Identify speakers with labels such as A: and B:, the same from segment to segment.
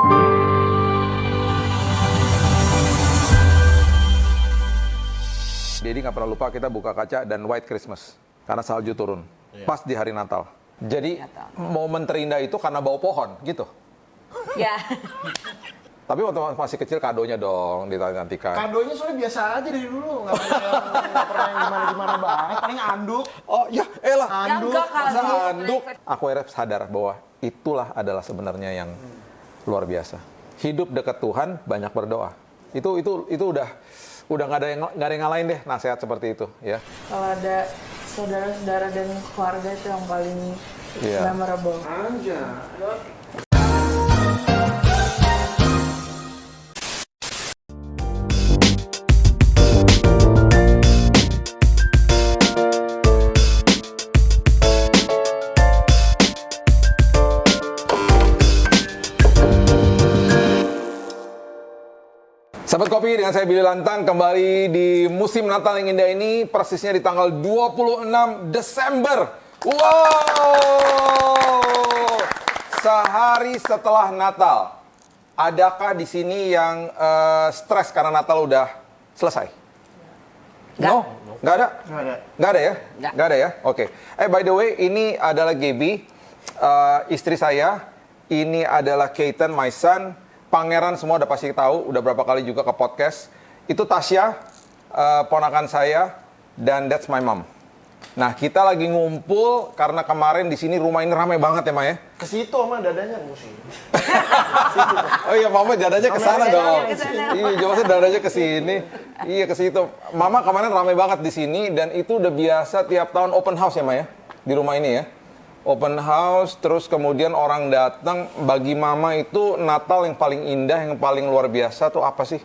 A: Jadi nggak pernah lupa kita buka kaca dan White Christmas karena salju turun pas di hari Natal. Jadi momen terindah itu karena bau pohon gitu.
B: Ya.
A: Tapi waktu masih kecil kadonya dong dinantikan.
C: Kadonya soalnya biasa aja dari dulu, nggak pernah yang gimana-gimana banget, paling anduk.
A: Oh ya, elah.
C: Anduk.
A: Masa anduk. Aku akhirnya sadar bahwa itulah adalah sebenarnya yang luar biasa. Hidup dekat Tuhan, banyak berdoa. Itu udah nggak ada yang ngalahin deh nasihat seperti itu ya.
D: Kalau ada saudara-saudara dan keluarga itu yang paling memorable.
A: Sahabat Kopi, dengan saya Billy Lantang kembali di musim Natal yang indah ini, persisnya di tanggal 26 Desember. Wow! Sehari setelah Natal. Adakah di sini yang stres karena Natal udah selesai? No? Nggak ada? Nggak ada ya? Nggak ada ya? Oke. By the way, ini adalah Gaby, istri saya. Ini adalah Keaton, my son. Pangeran semua udah pasti tahu, udah berapa kali juga ke podcast. Itu Tasya, ponakan saya, dan that's my mom. Nah, kita lagi ngumpul karena kemarin di sini rumah ini ramai banget ya, Ma ya?
C: Ke situ sama dadanya mesti.
A: Oh iya, Mama dadanya ke sana dong. Iya, jelasnya dadanya ke sini. Iya, ke situ. Mama kemarin ramai banget di sini dan itu udah biasa tiap tahun open house ya, Ma ya? Di rumah ini ya. Open house, terus kemudian orang datang. Bagi Mama itu Natal yang paling indah, yang paling luar biasa tuh apa sih?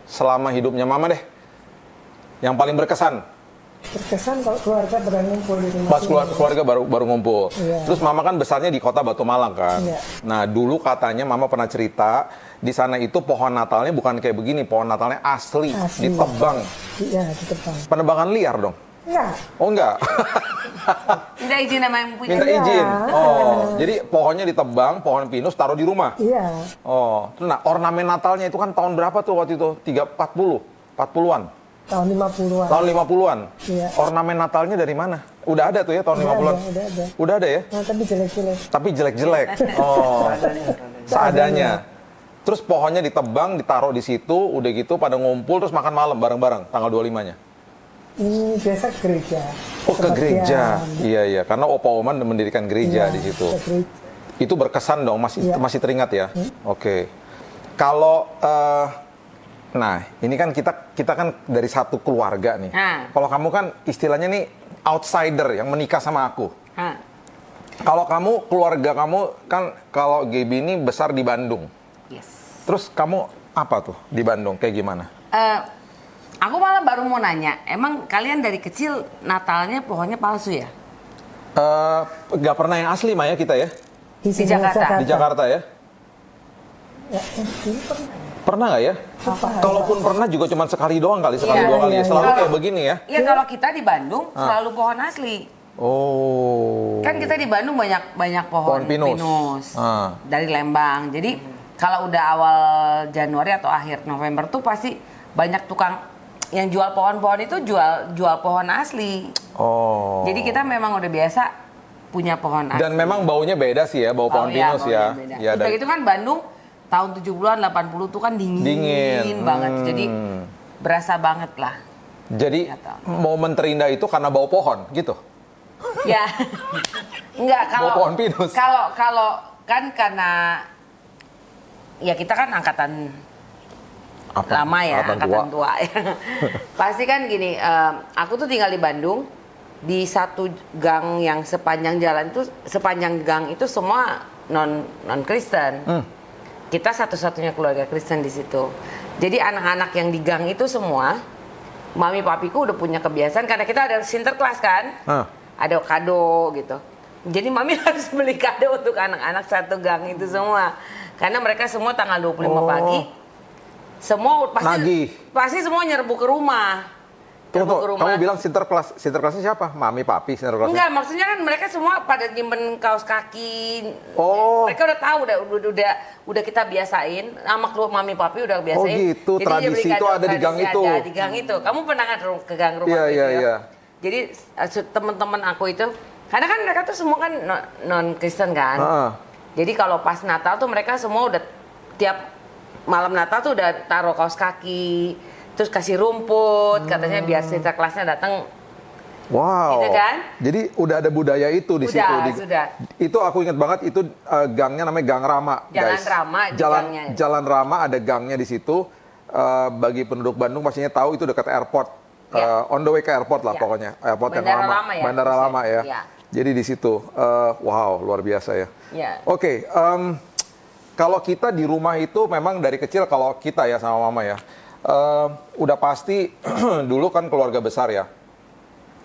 A: Selama hidupnya Mama deh. Yang paling berkesan.
D: Berkesan kalau keluarga pada ngumpul di rumah.
A: Pas keluarga baru ngumpul.
D: Iya.
A: Terus Mama kan besarnya di kota Batu Malang kan.
D: Iya.
A: Nah dulu katanya Mama pernah cerita, di sana itu pohon Natalnya bukan kayak begini, pohon Natalnya asli. Ditebang.
D: Iya, ditebang.
A: Penebangan liar dong?
D: Enggak.
A: Oh enggak?
B: Minta izin sama yang punya.
A: Minta izin. Oh, jadi pohonnya ditebang, pohon pinus taruh di rumah.
D: Iya.
A: Oh, terus nah ornamen Natalnya itu kan tahun berapa tuh waktu itu? 40-an.
D: Tahun 50-an.
A: Tahun 50-an.
D: Iya.
A: Ornamen Natalnya dari mana? Udah ada tuh ya tahun 50-an.
D: Udah ada.
A: Udah ada ya?
D: Nah, tapi jelek-jelek.
A: Tapi jelek-jelek. Oh. Seadanya. Terus pohonnya ditebang, ditaruh di situ, udah gitu pada ngumpul terus makan malam bareng-bareng tanggal 25-nya.
D: Biasa ke gereja.
A: Oh, ke gereja. Iya, karena Opa Oman mendirikan gereja di situ. Itu berkesan dong, masih teringat ya. Oke. Kalau nah, ini kan kita kan dari satu keluarga nih. Kalau kamu kan istilahnya nih outsider yang menikah sama aku. Kalau kamu, keluarga kamu kan kalau Gaby ini besar di Bandung.
B: Yes.
A: Terus kamu apa tuh di Bandung? Kayak gimana?
B: Aku malah baru mau nanya, emang kalian dari kecil Natalnya pohonnya palsu ya?
A: Gak pernah yang asli Maya kita ya?
B: Di Jakarta.
A: Di Jakarta ya?
D: Ya, pernah.
A: Pernah nggak ya? Kalaupun pernah juga cuma sekali doang kali, sekali dua kali. Selalu kayak begini ya?
B: Iya, kalau kita di Bandung selalu pohon asli.
A: Oh.
B: Kan kita di Bandung banyak pohon pinus dari Lembang. Jadi kalau udah awal Januari atau akhir November tuh pasti banyak tukang yang jual pohon-pohon itu jual pohon asli.
A: Oh.
B: Jadi kita memang udah biasa punya pohon asli.
A: Dan memang baunya beda sih ya, bau pohon pinus ya.
B: Ya, dan itu kan Bandung tahun 70-an, 80 tuh kan dingin banget. Jadi berasa banget lah.
A: Jadi momen terindah itu karena bau pohon gitu?
B: Ya. Enggak, kalau
A: bau pohon pinus.
B: Kalau kan karena ya kita kan angkatan lama ya, angkatan tua. Pasti kan gini, aku tuh tinggal di Bandung, di satu gang yang sepanjang jalan itu, sepanjang gang itu semua non Kristen. Kita satu-satunya keluarga Kristen di situ. Jadi anak-anak yang di gang itu semua, mami papiku udah punya kebiasaan karena kita ada sinterklas kan, ada kado gitu. Jadi mami harus beli kado untuk anak-anak satu gang itu semua, karena mereka semua tanggal 25 pagi. Semua pasti semua nyerbu ke rumah. Terbawa ke rumah.
A: Kamu bilang sinterklasnya siapa? Mami, papi, sinterklasnya?
B: Enggak, maksudnya kan mereka semua pada nyimpen kaos kaki.
A: Oh.
B: Mereka udah tahu, udah kita biasain. Sama keluar mami papi udah biasain.
A: Oh gitu,
B: Jadi dia
A: tradisi
B: beli
A: itu ada di gang itu.
B: Ada di gang itu. Kamu pernah nggak ke gang rumah
A: Iya,
B: itu
A: iya,
B: ya?
A: iya.
B: Jadi teman-teman aku itu, karena kan mereka tuh semua kan non Kristen kan. Jadi kalau pas Natal tuh mereka semua udah tiap malam Natal tuh udah taruh kaos kaki, terus kasih rumput, katanya biar sinterklasnya datang.
A: Wow.
B: Gitu kan?
A: Jadi udah ada budaya itu di situ.
B: Sudah.
A: Itu aku ingat banget, itu gangnya namanya Gang Rama,
B: Jalan
A: guys.
B: Rama di gangnya.
A: Jalan Rama ada gangnya di situ. Bagi penduduk Bandung pastinya tahu itu dekat airport.
B: Ya.
A: On the way ke airport lah
B: Ya.
A: pokoknya. Airport
B: Bandara
A: yang lama.
B: lama ya,
A: Bandara
B: maksudnya.
A: lama ya.
B: Ya.
A: Jadi di situ, wow, luar biasa ya.
B: Ya.
A: Oke, kalau kita di rumah itu memang dari kecil, kalau kita ya sama mama ya, udah pasti dulu kan keluarga besar ya.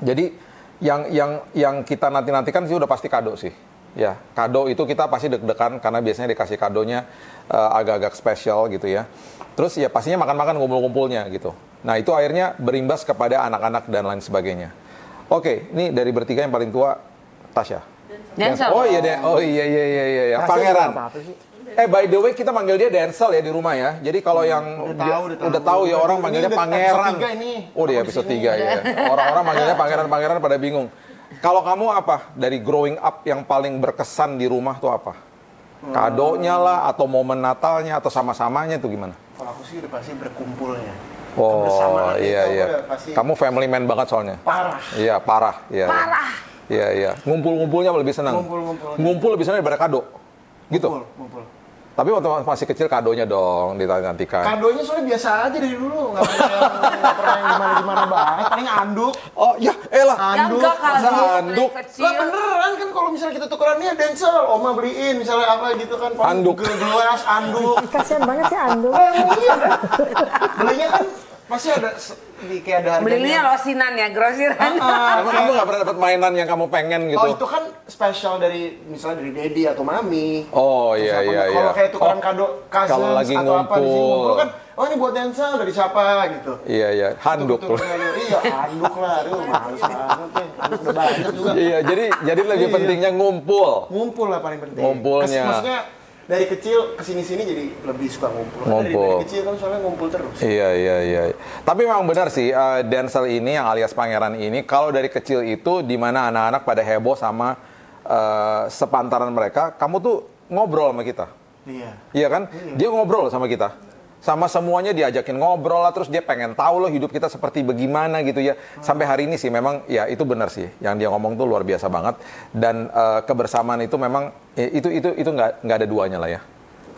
A: Jadi yang kita nantikan sih udah pasti kado sih. Ya, kado itu kita pasti deg-degan karena biasanya dikasih kadonya agak-agak spesial gitu ya. Terus ya pastinya makan-makan ngumpul-ngumpulnya gitu. Nah, itu akhirnya berimbas kepada anak-anak dan lain sebagainya. Oke, ini dari bertiga yang paling tua Tasya.
B: Denzel.
A: Oh iya deh. Oh iya. Pangeran. By the way, kita manggil dia Denzel ya di rumah ya. Jadi kalau yang udah tahu ya orang manggilnya Pangeran. Oh, di episode 3 ya. Orang-orang manggilnya Pangeran pada bingung. Kalau kamu apa dari growing up yang paling berkesan di rumah tuh apa? Kadonya lah, atau momen Natalnya, atau sama-samanya tuh gimana?
C: Kalau aku sih udah pasti berkumpulnya.
A: Oh
C: Kebersamaan itu
A: iya.
C: udah pasti
A: Kamu family man banget soalnya.
C: parah.
A: Iya, parah. Iya.
B: Parah.
A: Iya. Ngumpul-ngumpulnya lebih senang. Ngumpul lebih senang daripada kado. Gitu.
C: Ngumpul.
A: Tapi waktu masih kecil kadonya dong dinantikan.
C: Kadonya soalnya biasa aja dari dulu, nggak pernah yang gimana-gimana banget, paling anduk.
A: Oh ya, elah.
B: Ya enggak
A: masa
B: kalau
A: anduk.
B: kecil.
C: Lah beneran kan kalau misalnya kita tukerannya Denzel, Oma beliin misalnya apa gitu kan, paling
A: Anduk.
C: gelas, anduk.
D: Kasian banget sih Ando.
C: Iya. Belinya kan pasti ada kayak ada harganya.
B: Belinya losinan ya, grosiran.
A: Emang kamu nggak pernah dapat mainan yang kamu pengen gitu?
C: Oh itu kan spesial dari misalnya dari Daddy atau Mami.
A: Oh iya.
C: Kalau kayak tukeran kado cousins
A: kalau lagi
C: atau apa di sini
A: ngumpul.
C: ngumpul kan, oh ini buat Denzel dari siapa gitu.
A: Iya. Handuk.
C: Iya, handuk lah. Aduh, males banget ya. Handuk udah banyak juga.
A: Iya, jadi lebih pentingnya ngumpul.
C: Ngumpul lah paling penting.
A: Ngumpulnya.
C: Maksudnya dari kecil ke sini-sini jadi lebih suka ngumpul. Karena
A: Ngumpul.
C: Dari kecil kan soalnya ngumpul terus.
A: Iya. Tapi memang benar sih, Denzel ini yang alias Pangeran ini, kalau dari kecil itu di mana anak-anak pada heboh sama sepantaran mereka, kamu tuh ngobrol sama kita.
C: Iya.
A: Iya kan? Dia ngobrol sama kita. Sama semuanya diajakin ngobrol lah, terus dia pengen tahu loh hidup kita seperti bagaimana gitu ya. Sampai hari ini sih memang ya itu benar sih. Yang dia ngomong tuh luar biasa banget. Dan kebersamaan itu memang itu nggak ada duanya lah ya.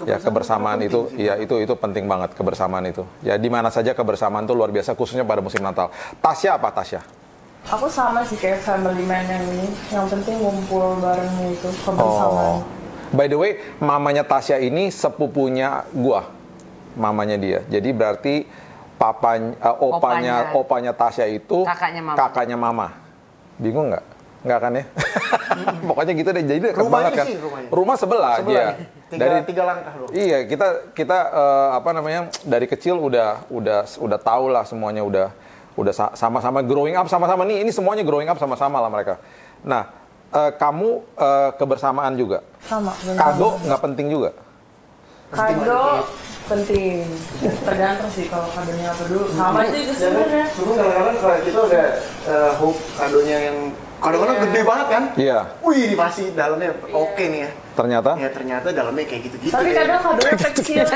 A: Ya kebersamaan itu ya itu penting banget, kebersamaan itu. Ya di mana saja kebersamaan itu luar biasa, khususnya pada musim Natal. Tasya apa Tasya?
D: Aku sama sih kayak family man yang ini. Yang penting ngumpul bareng itu kebersamaan.
A: By the way, mamanya Tasya ini sepupunya gua. Mamanya dia. Jadi berarti opanya Tasya itu kakaknya mama. Bingung nggak? Nggak kan ya? Pokoknya gitu deh. Jadi dekat banget kan. Rumah sebelah dia.
C: Dari 3 langkah loh.
A: Iya, kita dari kecil udah tahu lah semuanya, udah sama-sama growing up sama-sama nih. Ini semuanya growing up sama-sama lah mereka. Nah, kamu kebersamaan juga.
D: Sama.
A: Kado nggak penting juga.
D: Kado penting. Tergantung sih kalau kadonya apa dulu. Sama sih sebenarnya.
C: Dulu kadang-kadang kalau kita udah hope kadonya yang kadang-kadang gede banget kan?
A: Iya.
C: Wih, ini pasti dalamnya oke nih ya.
A: Ternyata?
C: Ya ternyata dalamnya kayak gitu-gitu.
D: Tapi
C: ya.
D: kadang kadonya kecil gitu,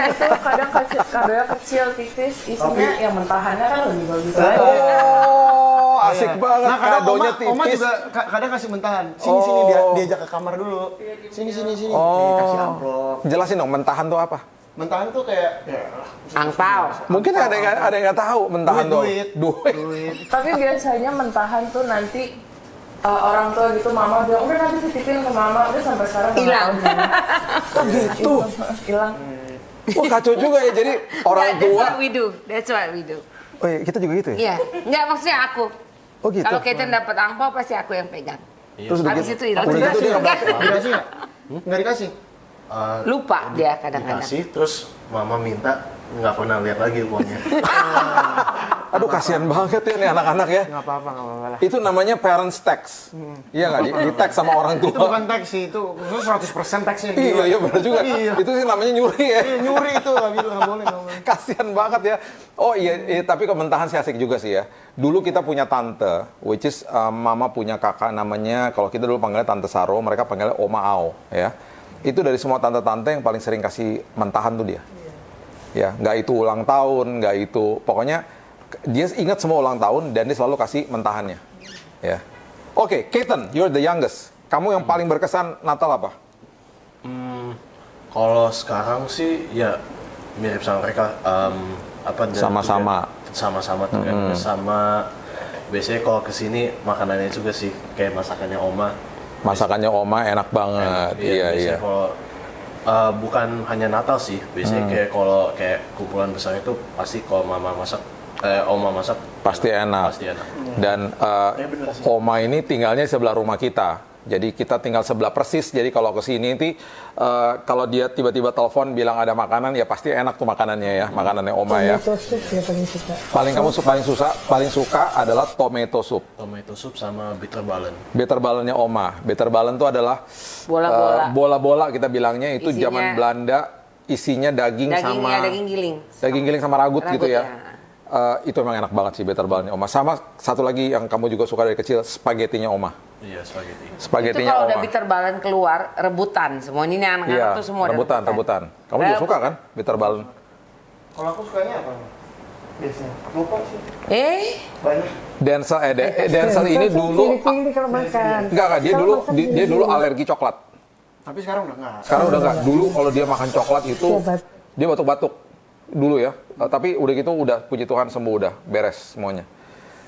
D: kadonya kecil tipis, isinya yang mentahannya kan lebih bagus.
A: Oh, asik banget.
C: Nah, kadang
A: Kadonya
C: Oma
A: tipis.
C: juga kadang kasih mentahan. Sini diajak ke kamar dulu. Sini. Dikasih amplop.
A: Jelasin dong, mentahan tuh apa?
C: Mentahan tuh kayak ya
B: Angpau.
A: Mungkin ada yang nggak tahu mentahan tuh.
C: duit.
D: Tapi biasanya mentahan tuh nanti orang tua gitu, mama bilang udah nanti titipin ke mama, udah sampai sekarang nggak
B: Hilang.
D: tahu.
A: Oh gitu.
D: Hilang.
A: Wah kacau juga ya. Jadi orang
B: That's
A: tua.
B: That's what we do.
A: Oh iya, kita juga gitu ya?
B: Iya. Nggak, maksudnya aku.
A: Oh gitu.
B: Kalau Keten dapat angpau pasti aku yang pegang.
A: Terus
B: Habis itu hilang.
A: udah gitu dia nggak pakai.
C: Dikasih nggak? Nggak dikasih.
B: Lupa dia kadang-kadang.
C: Dikasih terus mama minta nggak pernah lihat lagi uangnya.
A: Aduh, kasihan banget ya nih anak-anak ya.
C: Nggak apa-apa lah.
A: Itu namanya parents tax. Iya nggak? Di tax sama orang tua.
C: Itu bukan tax sih, itu 100% taxnya.
A: Iya, benar juga.
C: Iya.
A: Itu sih namanya nyuri ya.
C: Iya, nyuri itu nggak boleh.
A: Kasihan banget ya. Oh iya, tapi kementahan sih asik juga sih ya. Dulu kita punya tante, which is mama punya kakak namanya, kalau kita dulu panggilnya Tante Saro, mereka panggilnya Oma Ao ya. Itu dari semua tante-tante yang paling sering kasih mentahan tuh dia. Ya, nggak itu ulang tahun, nggak itu, pokoknya dia ingat semua ulang tahun dan dia selalu kasih mentahannya. Ya. Oke, Keaton, you're the youngest. Kamu yang paling berkesan Natal apa?
E: Kalau sekarang sih ya mirip sama mereka.
A: Sama-sama.
E: Sama-sama tuh kan. Sama biasanya kalau kesini makanannya juga sih kayak masakannya Oma.
A: Masakannya Oma enak banget. Iya.
E: Kalau bukan hanya Natal sih, biasanya kayak kalau kayak kumpulan besar itu pasti kalau Oma masak
A: pasti enak. Dan Oma ini tinggalnya sebelah rumah kita. Jadi kita tinggal sebelah persis. Jadi kalau ke sini nanti kalau dia tiba-tiba telepon bilang ada makanan, ya pasti enak tuh makanannya ya, makanannya Oma ya.
F: Tomato soup ya paling suka.
A: Paling suka adalah tomato soup.
E: Tomato soup sama bitterballen.
A: Bitterballennya Oma. Bitterballen itu adalah bola-bola kita bilangnya, itu
B: Isinya,
A: zaman Belanda, isinya daging
B: giling.
A: Daging giling sama ragut gitu ya.
B: Ya.
A: Itu memang enak banget sih bitterballennya Oma. Sama satu lagi yang kamu juga suka dari kecil, spaghettinya Oma.
E: Iya, spaghetti.
B: Itu
A: Spagettinya
B: kalau
A: Oma.
B: udah bitterballen keluar, rebutan. Semuanya ini anak-anak
A: Iya,
B: tuh semua ada
A: rebutan. Kamu juga suka kan bitterballen?
C: Kalau aku sukanya apa? Biasanya lupa sih. Banyak.
A: Denzel ini dulu
F: Pilih-pilih kalau makan.
A: enggak, dia dulu alergi coklat.
C: Tapi sekarang udah nggak.
A: Sekarang udah enggak. Dulu kalau dia makan coklat itu dia batuk-batuk dulu ya. Tapi udah gitu udah puji Tuhan sembuh, udah beres semuanya.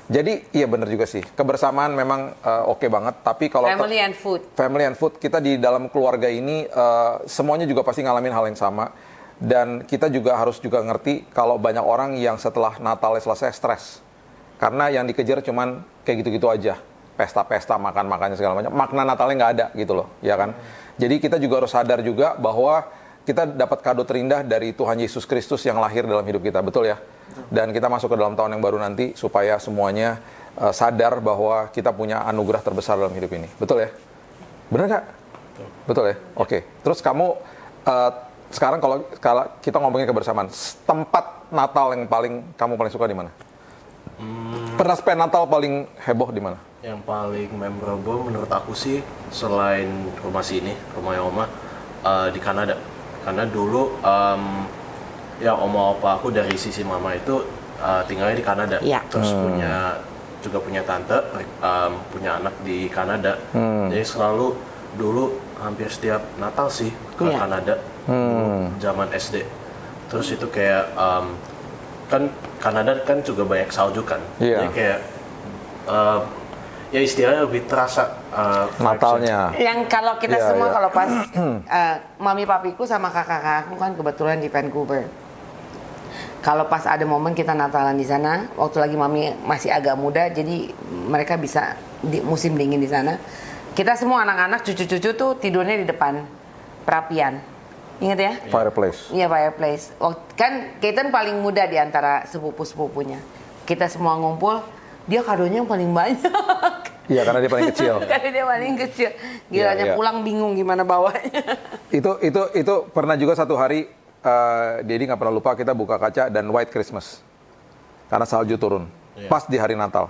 A: Jadi iya benar juga sih, kebersamaan memang oke banget. Tapi kalau
B: family and food
A: kita di dalam keluarga ini semuanya juga pasti ngalamin hal yang sama. Dan kita juga harus juga ngerti kalau banyak orang yang setelah Natalnya selesai stres. Karena yang dikejar cuman kayak gitu-gitu aja. Pesta-pesta, makan-makannya segala macam. Makna Natalnya nggak ada gitu loh, ya kan? Jadi kita juga harus sadar juga bahwa kita dapat kado terindah dari Tuhan Yesus Kristus yang lahir dalam hidup kita, betul ya? Dan kita masuk ke dalam tahun yang baru nanti supaya semuanya sadar bahwa kita punya anugerah terbesar dalam hidup ini, betul ya? Benar nggak? Betul ya? Oke. Terus kamu sekarang kalau kita ngomongin kebersamaan, tempat Natal yang kamu paling suka di mana? Pernah spend Natal paling heboh di mana?
E: Yang paling memorable menurut aku sih selain rumah Oma, di Kanada. Karena dulu ya oma opa aku dari sisi mama itu tinggalnya di Kanada.
B: Ya.
E: Terus punya tante, punya anak di Kanada. Jadi selalu dulu hampir setiap Natal sih ke Kanada. Dulu zaman SD. Terus itu kayak kan Kanada kan juga banyak salju kan.
A: Iya.
E: Jadi kayak ya istilahnya lebih terasa
A: Natalnya.
B: yang kalau kita
A: Iya,
B: semua
A: iya.
B: kalau pas mami papiku sama kakak aku kan kebetulan di Vancouver. Kalau pas ada momen kita Natalan di sana, waktu lagi mami masih agak muda, jadi mereka bisa di musim dingin di sana. Kita semua anak-anak, cucu-cucu tuh tidurnya di depan perapian. Ingat ya?
A: Fireplace.
B: Iya, fireplace. Kan Keaton paling muda di antara sepupu-sepupunya. Kita semua ngumpul, dia kadonya yang paling banyak.
A: Iya, karena dia paling kecil.
B: Karena dia paling kecil. Gilanya
A: Iya.
B: pulang bingung gimana bawanya.
A: Itu pernah juga satu hari Dedi nggak pernah lupa kita buka kaca dan White Christmas karena salju turun pas di hari Natal.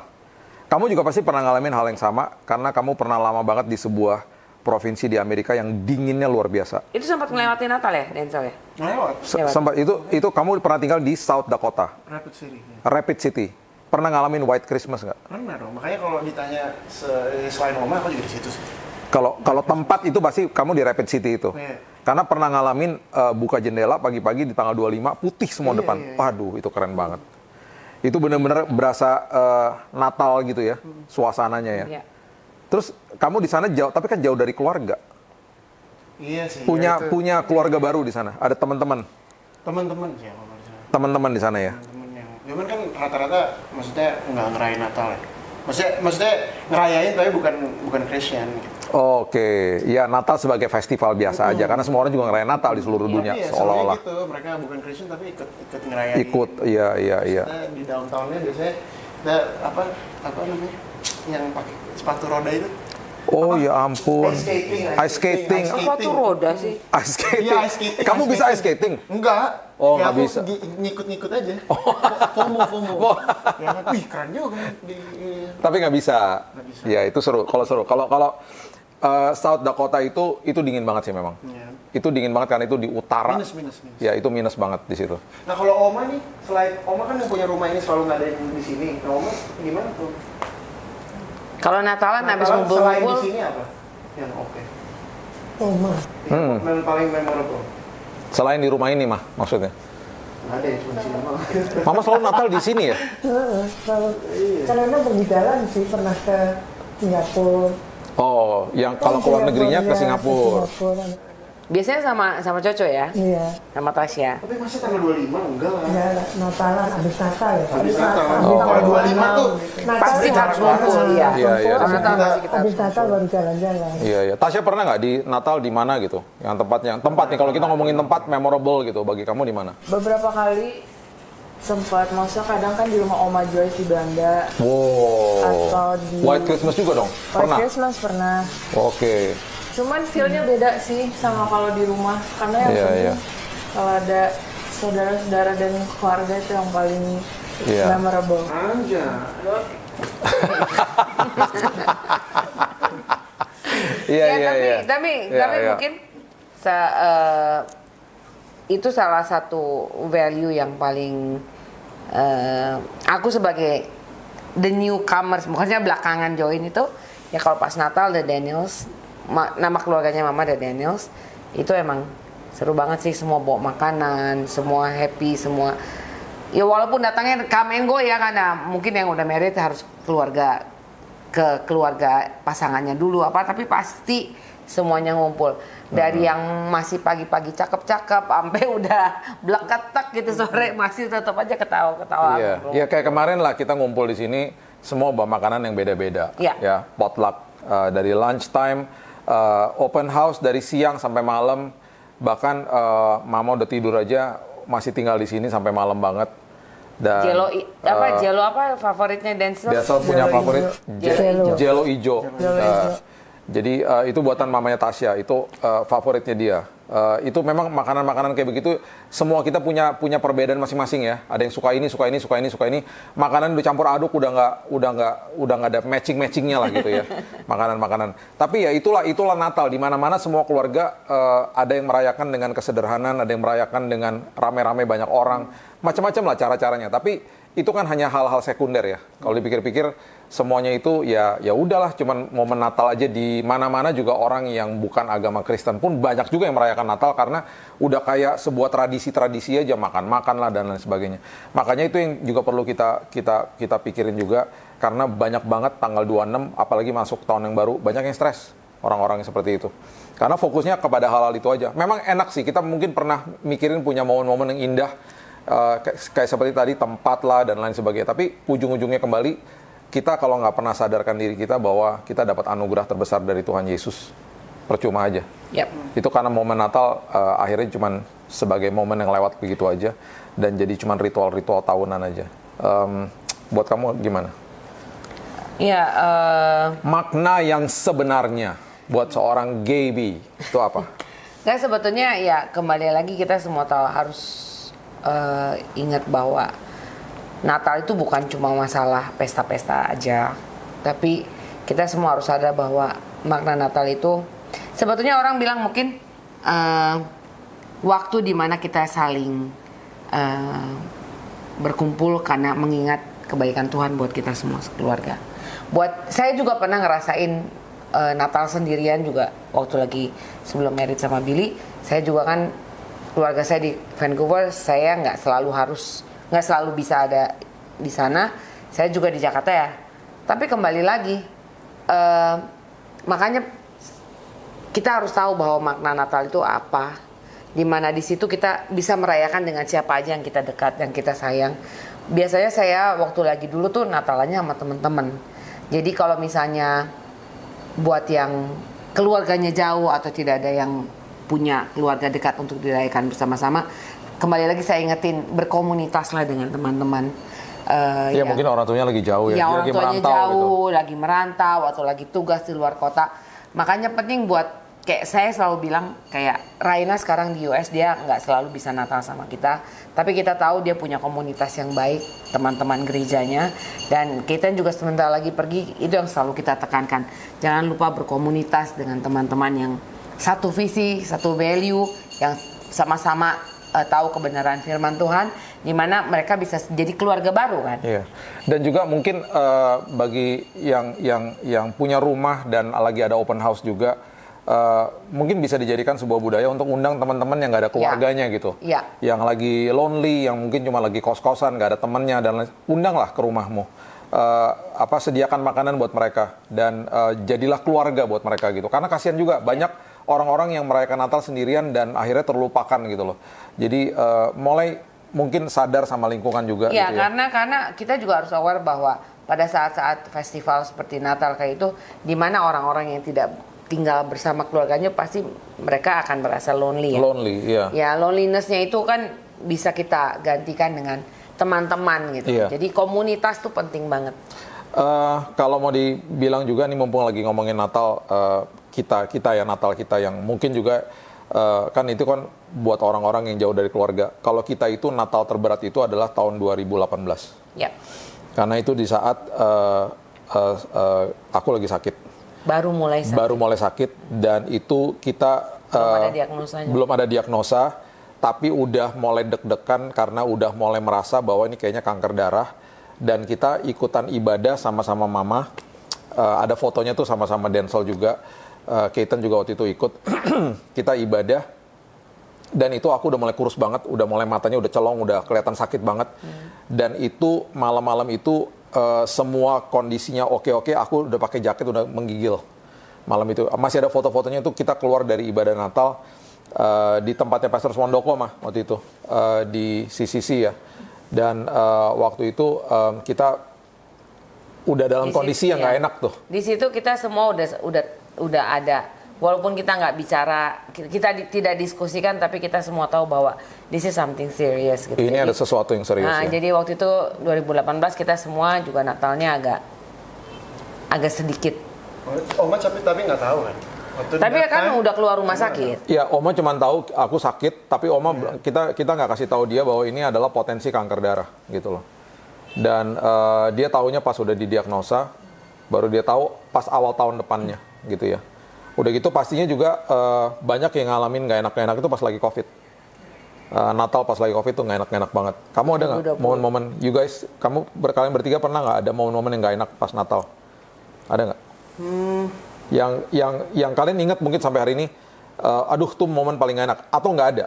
A: Kamu juga pasti pernah ngalamin hal yang sama karena kamu pernah lama banget di sebuah provinsi di Amerika yang dinginnya luar biasa.
B: Itu sempat melewati Natal ya, Denzel ya?
C: Lewat.
A: Sempat itu kamu pernah tinggal di South Dakota,
C: Rapid City.
A: Rapid City. Pernah ngalamin White Christmas nggak?
C: Pernah dong. Makanya kalau ditanya selain Oma, aku juga di situ sih.
A: Kalau tempat itu pasti kamu di Rapid City itu.
C: Iya.
A: Karena pernah ngalamin buka jendela pagi-pagi di tanggal 25 putih semua depan.
C: Iya.
A: Waduh, itu keren banget. Itu benar-benar berasa Natal gitu ya, suasananya ya.
B: Iya.
A: Terus kamu di sana jauh, tapi kan jauh dari keluarga.
C: Iya sih.
A: Punya keluarga baru di sana. Ada teman-teman
C: Sih kalau di sana.
A: di sana ya.
C: Temen yang, cuman kan rata-rata maksudnya nggak ngerayain Natal ya. Maksudnya ngerayain tapi bukan Christian. Gitu.
A: Oke, ya Natal sebagai festival biasa aja, karena semua orang juga ngerayain Natal di seluruh dunia,
C: Iya,
A: seolah-olah.
C: gitu, mereka bukan Kristen tapi ikut ngerayain.
A: Ikut, iya.
C: Kita di downtown-nya biasanya ada apa namanya, yang pakai sepatu roda itu.
A: Oh ya ampun.
C: Ice skating.
B: Apa tuh roda sih?
A: Ice skating.
C: Iya, ice skating.
A: Kamu bisa ice skating?
C: Enggak.
A: Oh,
C: Ya,
A: nggak
C: aku
A: bisa.
C: Ngikut-ngikut aja. FOMO. Ya, wih keren juga di
A: Tapi nggak bisa.
C: Nggak bisa.
A: Ya itu seru. Kalau South Dakota itu dingin banget sih memang.
C: Iya.
A: Itu dingin banget karena itu di utara.
C: minus.
A: Ya itu minus banget di situ.
C: Nah, kalau Oma nih, selain Oma kan yang punya rumah ini selalu ngadain di sini. Nah, Oma gimana tuh?
B: Kalau Natalan habis
C: Selain di
B: ngumpul-ngumpul,
C: sini apa? Yang oke.
F: Oma.
C: Yang paling memorable.
A: Selain di rumah ini mah maksudnya.
C: Nggak ada ya, cuma di sini doang.
A: Mama selalu Natal di sini ya?
F: Heeh, kalau karena pergi jalan sih pernah ke Singapura.
A: Oh, yang kalau keluar negerinya ke Singapura.
B: biasanya sama Coco ya,
F: Iya.
B: sama Tasya.
C: Tapi masa tanggal 25? Enggak lah.
F: Ya, Natalan, habis Natal ya.
C: Habis Natal.
A: Oh.
C: Kalau 25 tuh
B: Pasti harus ngumpul, iya.
A: Iya, iya.
B: Kalau Natal pasti kita
F: Habis
B: harus
F: Natal baru jalan-jalan.
A: Iya, iya. Tasya pernah nggak di Natal di mana gitu? Yang tempat nih, kalau kita ngomongin tempat memorable gitu, bagi kamu di mana?
D: Beberapa kali sempat, maksudnya kadang kan di rumah Oma Joyce di Belanda.
A: Wow.
D: Atau di-
A: White Christmas juga dong?
D: White
A: Pernah?
D: Christmas pernah.
A: Oke.
D: Cuman feel-nya beda sih sama kalau di rumah. Karena yang
A: Iya,
D: penting
A: iya.
D: kalau ada saudara-saudara dan keluarga itu yang paling
A: Iya.
D: memorable.
C: aja.
A: Iya,
B: Ya,
A: iya, iya.
B: tapi
A: Iya, iya.
B: mungkin itu salah satu value yang paling aku sebagai the newcomers, maksudnya belakangan join itu, ya kalau pas Natal The Daniels, nama keluarganya Mama The Daniels, itu emang seru banget sih, semua bawa makanan, semua happy, semua. Ya walaupun datangnya come and go ya, karena mungkin yang udah married harus ke keluarga pasangannya dulu apa, tapi pasti semuanya ngumpul. Dari yang masih pagi-pagi cakep-cakep sampai udah blek-ketek gitu sore masih tetap aja ketawa-ketawa.
A: Iya,
B: ngobrol.
A: ya kayak kemarin lah kita ngumpul di sini, semua bawa makanan yang beda-beda.
B: Iya.
A: Ya, potluck dari lunchtime, open house dari siang sampai malam, bahkan Mama udah tidur aja masih tinggal di sini sampai malam banget. Dan
B: Jelo apa favoritnya Denzel?
A: Denzel punya
F: Jelo
A: favorit
F: Jelo.
A: Jelo ijo.
F: Jelo ijo.
A: Jadi itu buatan mamanya Tasya, itu favoritnya dia. Itu memang makanan-makanan kayak begitu semua kita punya perbedaan masing-masing ya. Ada yang suka ini, suka ini, suka ini, suka ini. Makanan dicampur aduk udah nggak ada matching-matchingnya lah gitu ya. Makanan-makanan. Tapi ya itulah Natal, di mana-mana semua keluarga ada yang merayakan dengan kesederhanaan, ada yang merayakan dengan rame-rame banyak orang, macam-macam lah cara-caranya. Tapi itu kan hanya hal-hal sekunder ya. Kalau dipikir-pikir semuanya itu ya udahlah, cuman momen Natal aja. Di mana-mana juga orang yang bukan agama Kristen pun banyak juga yang merayakan Natal karena udah kayak sebuah tradisi aja, makan lah dan lain sebagainya. Makanya itu yang juga perlu kita pikirin juga, karena banyak banget tanggal 26 apalagi masuk tahun yang baru, banyak yang stres orang-orang yang seperti itu. Karena fokusnya kepada hal-hal itu aja. Memang enak sih, kita mungkin pernah mikirin punya momen-momen yang indah, kayak seperti tadi tempat lah dan lain sebagainya, tapi ujung-ujungnya kembali kita kalau nggak pernah sadarkan diri kita bahwa kita dapat anugerah terbesar dari Tuhan Yesus, percuma aja.
B: Yep.
A: Itu karena momen Natal akhirnya cuman sebagai momen yang lewat begitu aja dan jadi cuman ritual-ritual tahunan aja. Buat kamu gimana?
B: Ya,
A: Makna yang sebenarnya buat seorang Gaby itu apa?
B: nggak, sebetulnya ya kembali lagi kita semua tahu harus ingat bahwa Natal itu bukan cuma masalah pesta-pesta aja, tapi kita semua harus sadar bahwa makna Natal itu sebetulnya orang bilang mungkin waktu dimana kita saling berkumpul karena mengingat kebaikan Tuhan buat kita semua keluarga. Buat saya juga pernah ngerasain Natal sendirian juga waktu lagi sebelum married sama Billy. Saya juga kan, keluarga saya di Vancouver, saya nggak selalu bisa ada di sana. Saya juga di Jakarta ya. Tapi kembali lagi, makanya kita harus tahu bahwa makna Natal itu apa. Dimana di situ kita bisa merayakan dengan siapa aja yang kita dekat, yang kita sayang. Biasanya saya waktu lagi dulu tuh Natalannya sama teman-teman. Jadi kalau misalnya buat yang keluarganya jauh atau tidak ada yang punya keluarga dekat untuk dirayakan bersama-sama, kembali lagi saya ingetin, berkomunitaslah dengan teman-teman.
A: Ya mungkin orang tuanya lagi jauh ya,
B: Ya
A: dia
B: orang
A: lagi
B: tuanya
A: merantau
B: jauh,
A: gitu.
B: lagi merantau atau lagi tugas di luar kota. Makanya penting buat, kayak saya selalu bilang, kayak Raina sekarang di US, dia nggak selalu bisa Natal sama kita. Tapi kita tahu dia punya komunitas yang baik, teman-teman gerejanya. Dan kita juga sebentar lagi pergi, itu yang selalu kita tekankan. Jangan lupa berkomunitas dengan teman-teman yang satu visi, satu value, yang sama-sama tahu kebenaran firman Tuhan, di mana mereka bisa jadi keluarga baru kan.
A: Iya. Dan juga mungkin bagi yang punya rumah dan lagi ada open house juga, mungkin bisa dijadikan sebuah budaya untuk undang teman-teman yang nggak ada keluarganya gitu.
B: Iya.
A: Yang lagi lonely, yang mungkin cuma lagi kos-kosan, nggak ada temannya, dan undanglah ke rumahmu. Sediakan makanan buat mereka dan jadilah keluarga buat mereka gitu. Karena kasihan juga banyak orang-orang yang merayakan Natal sendirian dan akhirnya terlupakan gitu loh. Jadi mulai mungkin sadar sama lingkungan juga.
B: Iya,
A: gitu ya.
B: karena kita juga harus aware bahwa pada saat-saat festival seperti Natal kayak itu, di mana orang-orang yang tidak tinggal bersama keluarganya pasti mereka akan merasa lonely ya.
A: Lonely, iya.
B: Ya, loneliness-nya itu kan bisa kita gantikan dengan teman-teman gitu.
A: Iya.
B: Jadi komunitas tuh penting banget.
A: Kalau mau dibilang juga nih, mumpung lagi ngomongin Natal, kita ya, Natal kita yang mungkin juga kan itu kan buat orang-orang yang jauh dari keluarga. Kalau kita itu Natal terberat itu adalah tahun 2018.
B: Ya.
A: Karena itu di saat aku lagi sakit.
B: Baru mulai sakit.
A: Dan itu kita
B: belum ada diagnosanya.
A: Belum ada diagnosa, tapi udah mulai deg-degan karena udah mulai merasa bahwa ini kayaknya kanker darah. Dan kita ikutan ibadah sama-sama mama. Ada fotonya tuh sama-sama Denzel juga. Keaton juga waktu itu ikut. Kita ibadah. Dan itu aku udah mulai kurus banget, udah mulai matanya udah celong, udah kelihatan sakit banget. Dan itu malam-malam itu semua kondisinya oke-oke, aku udah pakai jaket, udah menggigil. Malam itu masih ada foto-fotonya, itu kita keluar dari ibadah Natal di tempatnya Pastor Swandoko waktu itu, di CCC ya. Dan waktu itu kita udah dalam kondisi yang nggak enak tuh.
B: Di situ kita semua udah ada, walaupun kita nggak bicara, kita tidak diskusikan, tapi kita semua tahu bahwa this is something serious gitu.
A: Ini ada sesuatu yang serius ya.
B: Jadi waktu itu 2018 kita semua juga Natalnya agak sedikit.
C: Oma tapi nggak tahu kan.
B: Tapi kan udah keluar rumah sakit.
A: Ya, Oma cuma tahu aku sakit, tapi Oma kita nggak kasih tahu dia bahwa ini adalah potensi kanker darah gitu loh. Dan dia taunya pas udah didiagnosa, baru dia tahu pas awal tahun depannya gitu ya. Udah gitu pastinya juga banyak yang ngalamin nggak enak-enak itu pas lagi COVID. Natal pas lagi COVID tuh nggak enak-enak banget. Kamu ada nggak momen-momen, you guys, kalian bertiga pernah nggak ada momen-momen yang nggak enak pas Natal? Ada nggak? Yang kalian ingat mungkin sampai hari ini, aduh tuh momen paling gak enak, atau nggak ada?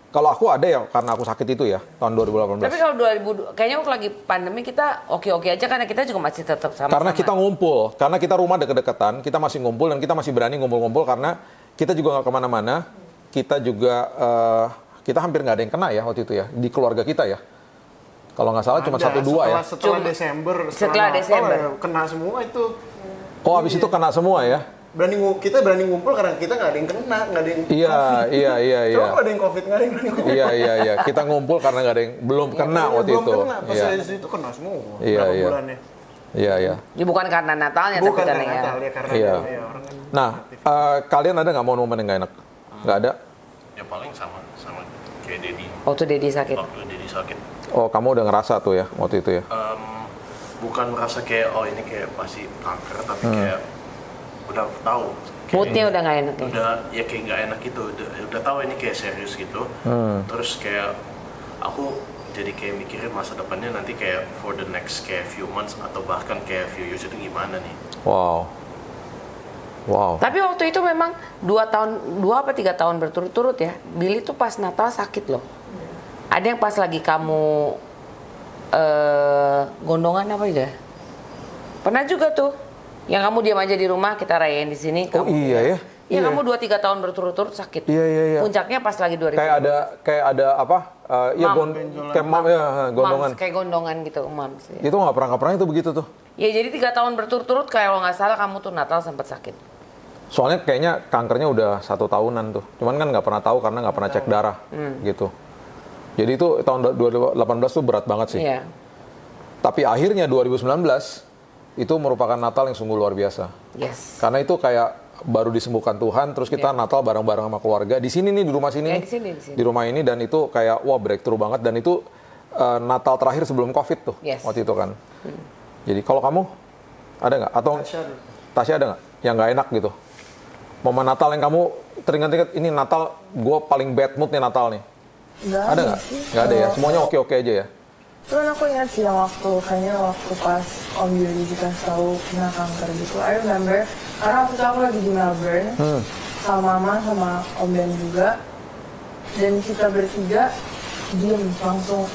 A: Kalau aku ada ya, karena aku sakit itu ya, tahun 2018.
B: Tapi kalau 2000, kayaknya waktu lagi pandemi kita oke-oke aja, karena kita juga masih tetap sama-sama.
A: Karena kita ngumpul, karena kita rumah deket-deketan, kita masih ngumpul dan kita masih berani ngumpul-ngumpul karena kita juga nggak kemana-mana, kita juga, kita hampir nggak ada yang kena ya waktu itu ya, di keluarga kita ya. Kalau nggak salah cuma 1-2 ya.
C: Setelah Desember,
B: setelah Desember.
C: Ya, kena semua itu.
A: Oh, habis itu kena semua ya?
C: Kita berani ngumpul karena kita nggak ada yang kena, nggak ada yang COVID.
A: Iya.
C: Coba kalau ada yang COVID, nggak ada yang berani ngumpul.
A: Iya. Kita ngumpul karena nggak ada yang belum kena waktu itu.
C: Belum kena, pas dari situ kena semua.
A: Iya.
C: Bulannya.
A: Iya.
B: Ya bukan karena Natalnya,
C: Bukan
B: tapi karena
C: karena
B: ya.
C: Natal, ya karena
A: Iya.
C: orang kan.
A: Nah, kalian ada nggak momen yang nggak enak? Nggak ada?
E: Ya paling sama kayak Dedi.
B: Waktu Dedi sakit.
E: Waktu Dedi sakit.
A: Oh, kamu udah ngerasa tuh ya waktu itu ya?
E: Bukan merasa kayak oh ini kayak pasti kanker, tapi kayak udah tahu.
B: Moodnya udah nggak enak ya?
E: Udah ya kayak nggak enak gitu. Udah tahu ini kayak serius gitu. Terus kayak aku jadi kayak mikirin masa depannya nanti kayak for the next kayak few months atau bahkan kayak few years itu gimana nih.
A: Wow.
B: Tapi waktu itu memang 2 apa 3 tahun berturut-turut ya, Billy tuh pas Natal sakit loh. Ada yang pas lagi kamu gondongan apa itu ya? Pernah juga tuh, yang kamu diam aja di rumah, kita rayain di sini.
A: Oh iya ya?
B: Ya kamu 2-3 tahun berturut-turut sakit.
A: Iya.
B: Puncaknya pas lagi 2000.
A: Kayak ada apa? Iya kayak gondongan.
B: Kayak gondongan gitu, mams. Ya.
A: Itu nggak pernah itu begitu tuh.
B: Ya jadi 3 tahun berturut-turut kalau nggak salah kamu tuh Natal sempat sakit.
A: Soalnya kayaknya kankernya udah 1 tahunan tuh. Cuman kan nggak pernah tahu karena nggak pernah cek darah gitu. Jadi itu tahun 2018 tuh berat banget sih.
B: Iya.
A: Tapi akhirnya 2019 itu merupakan Natal yang sungguh luar biasa.
B: Yes.
A: Karena itu kayak baru disembuhkan Tuhan, terus kita Natal bareng-bareng sama keluarga di sini nih, di rumah sini nih,
B: di
A: rumah ini, dan itu kayak wah breakthrough banget, dan itu Natal terakhir sebelum COVID tuh, waktu itu kan. Jadi kalau kamu ada nggak, atau Tasya ada nggak yang nggak enak gitu, momen Natal yang kamu teringat-ingat ini Natal gue paling bad mood nih Natal nih, ada nggak? Nggak ada ya, semuanya oke-oke aja ya.
D: Cuman aku ingat sih yang kayaknya waktu pas Om Yuri dikasih tahu kena kanker gitu. I remember, karena waktu itu aku lagi di Melbourne, sama Mama, sama Om Ben juga. Dan kita bertiga, diem, langsung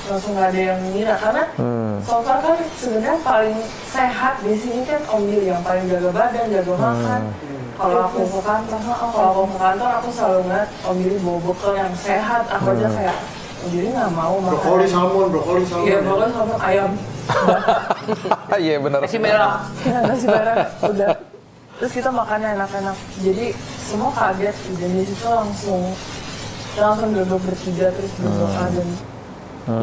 D: nggak ada yang ngira. Karena so far kan sebenarnya paling sehat di sini kan Om Yuri yang paling jaga badan, jaga makan. Kalau aku ke kantor, aku selalu ngeliat Om Yuri bawa bekal yang sehat. Aku aja kayak, jadi nggak mau makan.
C: Brokoli salmon.
D: Iya, brokoli salmon ayam.
A: Iya benar.
B: Nasi merah.
D: Nasi merah, udah. Terus kita makannya enak-enak. Jadi semua kaget. Dan di situ langsung duduk bertiga terus berdoa dan.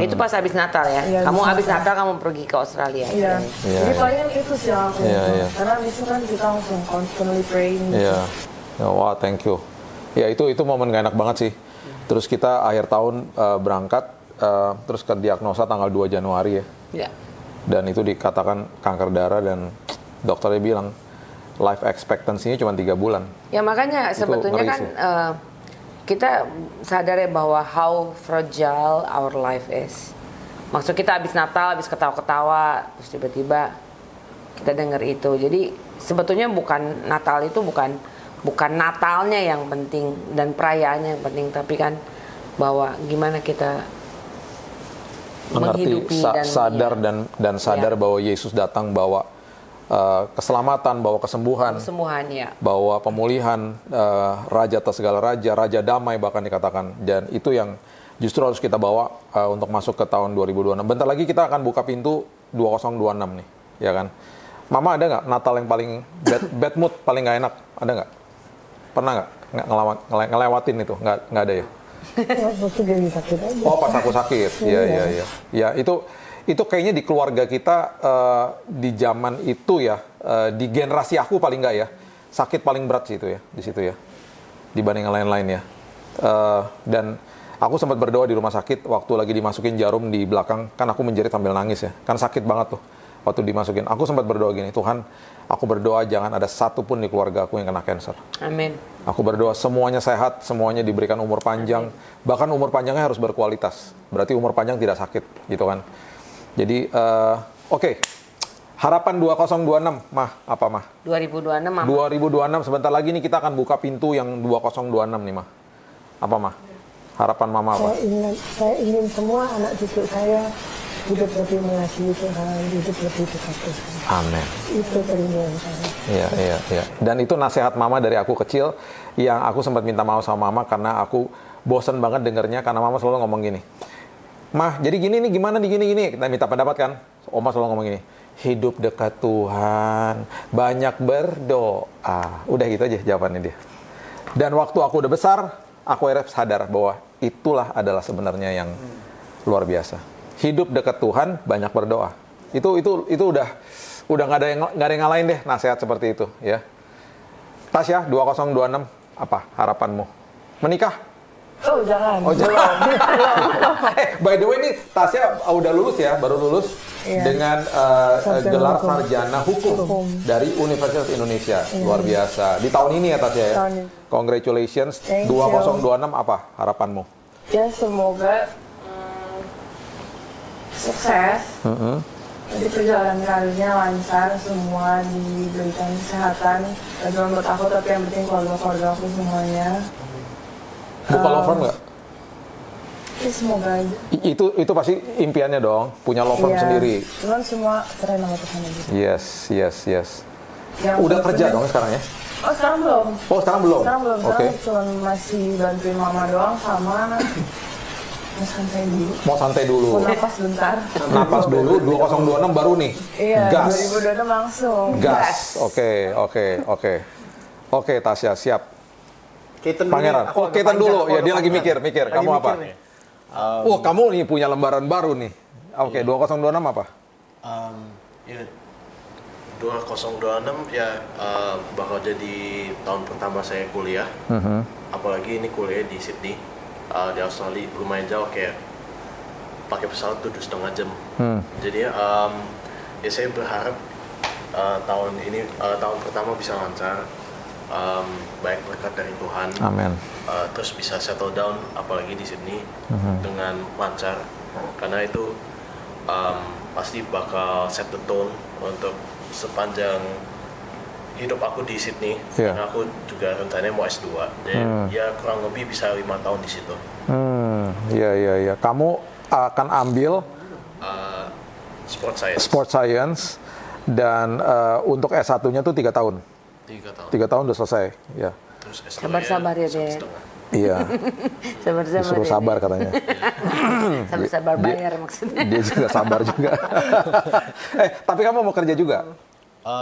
B: Itu pas habis Natal ya.
D: Iya,
B: Kamu
D: habis
B: habis
D: Natal.
B: Natal kamu pergi ke Australia.
D: Iya. Jadi palingan itu sih yang aku ingat. Karena di situ kan kita langsung constantly praying.
A: Iya. Wah, thank you. Ya itu momen gak enak banget sih. Terus kita akhir tahun berangkat, terus ke diagnosa tanggal 2 Januari ya.
B: Iya.
A: Dan itu dikatakan kanker darah, dan dokternya bilang life expectancy-nya cuma 3 bulan.
B: Ya makanya sebetulnya
A: ngeri
B: kan
A: sih.
B: kita sadar ya bahwa how fragile our life is. Maksud kita habis Natal, habis ketawa-ketawa, terus tiba-tiba kita dengar itu. Jadi sebetulnya bukan Natal itu bukan Natalnya yang penting dan perayaannya yang penting, tapi kan bahwa gimana kita
A: Mengerti,
B: menghidupi dan
A: sadar dan sadar bahwa Yesus datang bawa keselamatan, bawa kesembuhan,
B: ya.
A: bawa pemulihan, raja atas segala raja damai bahkan dikatakan. Dan itu yang justru harus kita bawa untuk masuk ke tahun 2026. Bentar lagi kita akan buka pintu 2026 nih, ya kan? Mama ada nggak Natal yang paling bad mood, paling nggak enak? Ada nggak? Pernah nggak ngelewatin itu? Nggak ada ya?
F: Waktu dia sakit aja.
A: Oh, pas aku sakit. Iya. Ya, itu kayaknya di keluarga kita di zaman itu ya, di generasi aku paling nggak ya, sakit paling berat sih itu ya, di situ ya, dibanding yang lain-lain ya. Dan aku sempat berdoa di rumah sakit waktu lagi dimasukin jarum di belakang, kan aku menjerit sambil nangis ya, kan sakit banget tuh waktu dimasukin. Aku sempat berdoa gini, Tuhan, aku berdoa jangan ada satupun di keluarga aku yang kena cancer.
B: Amin.
A: Aku berdoa semuanya sehat, semuanya diberikan umur panjang, bahkan umur panjangnya harus berkualitas. Berarti umur panjang tidak sakit, gitu kan. Jadi, oke. Harapan 2026, Mah, apa Mah?
B: 2026, Mama.
A: 2026, sebentar lagi nih kita akan buka pintu yang 2026 nih, Mah. Apa, Mah? Harapan Mama apa?
F: Saya ingin semua anak cucu saya hidup lebih mengasihi Tuhan, hidup lebih dekat Tuhan.
A: Amin.
F: Itu keinginan saya.
A: Iya. Dan itu nasihat Mama dari aku kecil yang aku sempat minta maaf sama Mama karena aku bosen banget dengernya, karena Mama selalu ngomong gini, Mah, jadi gini nih, gimana nih gini? Kita minta pendapat kan? Oma selalu ngomong gini, hidup dekat Tuhan, banyak berdoa. Udah gitu aja jawabannya dia. Dan waktu aku udah besar, aku akhirnya sadar bahwa itulah adalah sebenarnya yang luar biasa. Hidup dekat Tuhan, banyak berdoa. Itu udah nggak ada yang ngalahin deh nasihat seperti itu ya. Tasya 2026 apa harapanmu? Menikah?
D: Oh jangan.
A: Oh jangan. By the way nih Tasya udah lulus ya, baru lulus dengan gelar sarjana hukum dari Universitas Indonesia. Luar biasa. Di tahun ini ya Tasya ya. Congratulations. 2026 apa harapanmu?
D: Ya semoga sukses. Jadi perjalanan karirnya lancar, semua diberikan kesehatan. Dan cuma buat aku, tapi yang penting keluarga aku semuanya.
A: Buka law firm nggak?
D: Ya semoga aja.
A: Itu pasti impiannya dong, punya law firm sendiri.
D: Cuman semua keren sama Tuhan aja.
A: Yes.
D: Yang
A: Udah kerja dong sekarang ya?
D: Oh sekarang belum.
A: Oh, sekarang belum?
D: Sekarang belum.
A: Oke.
D: Sekarang cuma masih bantuin mama doang sama mau santai dulu.
A: Mau santai dulu.
D: Mau napas bentar.
A: Napas dulu, 2026 baru nih.
D: Iya,
A: Gas.
D: 2026 langsung.
A: Gas. Oke. Oke, Tasya, siap.
C: Keaton dulu
A: Pangeran.
C: nih, aku
A: Oh,
C: agak
A: Keaton
C: panjang,
A: dulu.
C: aku
A: Ya,
C: agak
A: dia lagi
C: panjang.
A: mikir.
C: Lagi
A: Kamu apa?
C: nih.
A: Wah, kamu nih punya lembaran baru nih. Oke, 2026 apa?
E: Ya, 2026 ya bakal jadi tahun pertama saya kuliah. Apalagi ini kuliah di Sydney, di Australia, lumayan jauh, kayak pakai pesawat 7,5 jam. Jadi ya saya berharap tahun ini tahun pertama bisa lancar, banyak berkat dari Tuhan.
A: Amin.
E: Terus bisa settle down, apalagi di Sydney dengan lancar, karena itu pasti bakal set the tone untuk sepanjang hidup aku di Sydney.
A: Iya.
E: Karena aku juga rencananya mau S2, jadi ya kurang lebih bisa 5 tahun di situ.
A: Iya. Kamu akan ambil
E: Sport science.
A: sport science dan untuk S1-nya tuh 3 tahun.
E: 3 tahun.
A: 3 tahun udah selesai. Ya.
E: Terus S2
B: Sabar-sabar ya, Dek.
E: 1,5.
A: Iya.
B: Sabar-sabar.
A: Disuruh
B: ya,
A: sabar
B: Dek.
A: katanya.
B: Sabar-sabar bayar maksudnya.
A: Dia juga sabar juga. Tapi kamu mau kerja juga?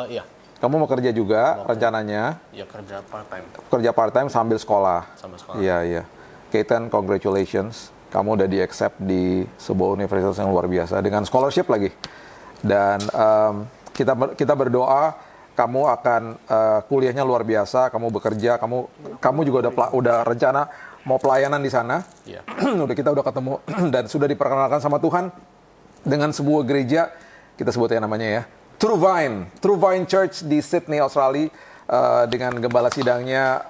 E: Iya,
A: Kamu mau kerja juga rencananya?
E: ya kerja part time
A: Kerja part-time sambil sekolah?
E: sama sekolah.
A: Iya. Keaton, congratulations. Kamu udah di-accept di sebuah universitas yang luar biasa dengan scholarship lagi. Dan kita berdoa kamu akan kuliahnya luar biasa, kamu bekerja, kamu juga udah rencana mau pelayanan di sana.
E: Iya.
A: Kita udah ketemu dan sudah diperkenalkan sama Tuhan dengan sebuah gereja, kita sebutnya namanya ya, True Vine Church di Sydney, Australia. Dengan gembala sidangnya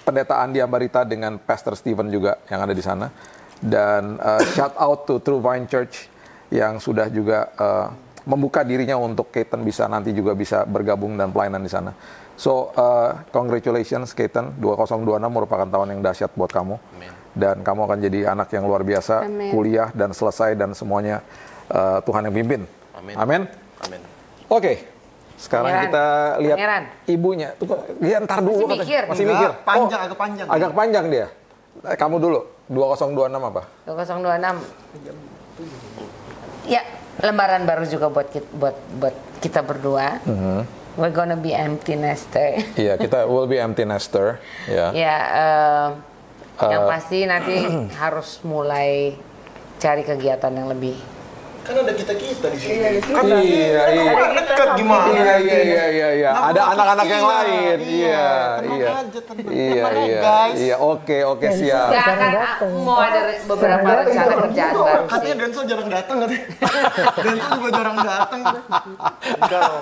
A: Pendeta Andi Ambarita dengan Pastor Steven juga yang ada di sana. Dan shout out to True Vine Church yang sudah juga membuka dirinya untuk Keaton bisa nanti juga bisa bergabung dan pelayanan di sana. So, congratulations Keaton, 2026 merupakan tahun yang dahsyat buat kamu.
E: Amin.
A: Dan kamu akan jadi anak yang luar biasa,
B: Amin.
A: kuliah dan selesai dan semuanya Tuhan yang pimpin.
E: Amin.
A: Amin.
E: Amin.
A: Oke, sekarang
B: Pangeran.
A: kita lihat
B: Pangeran.
A: ibunya. Tuh, dia ntar dulu.
B: Masih mikir.
A: Masih
C: Enggak,
A: mikir.
C: panjang, agak panjang.
A: Agak panjang dia. Kamu dulu, 2026 apa?
B: 2026. Ya, lembaran baru juga buat kita berdua. We're gonna be empty nester.
A: Iya, kita will be empty nester. Ya.
B: Ya, yang pasti nanti harus mulai cari kegiatan yang lebih.
C: Kan ada kita-kita di sini.
D: Iya, di sini.
C: Kan
A: Iya.
C: dekat gimana?
A: Iya. Ada anak-anak yang lain. Iya.
C: Tenang, guys.
A: Iya, oke, siap.
B: Ya akan mau ada beberapa rencana kerjaan baru sih.
C: Katanya Denso jarang datang katanya. Denso juga jarang datang. Enggak loh.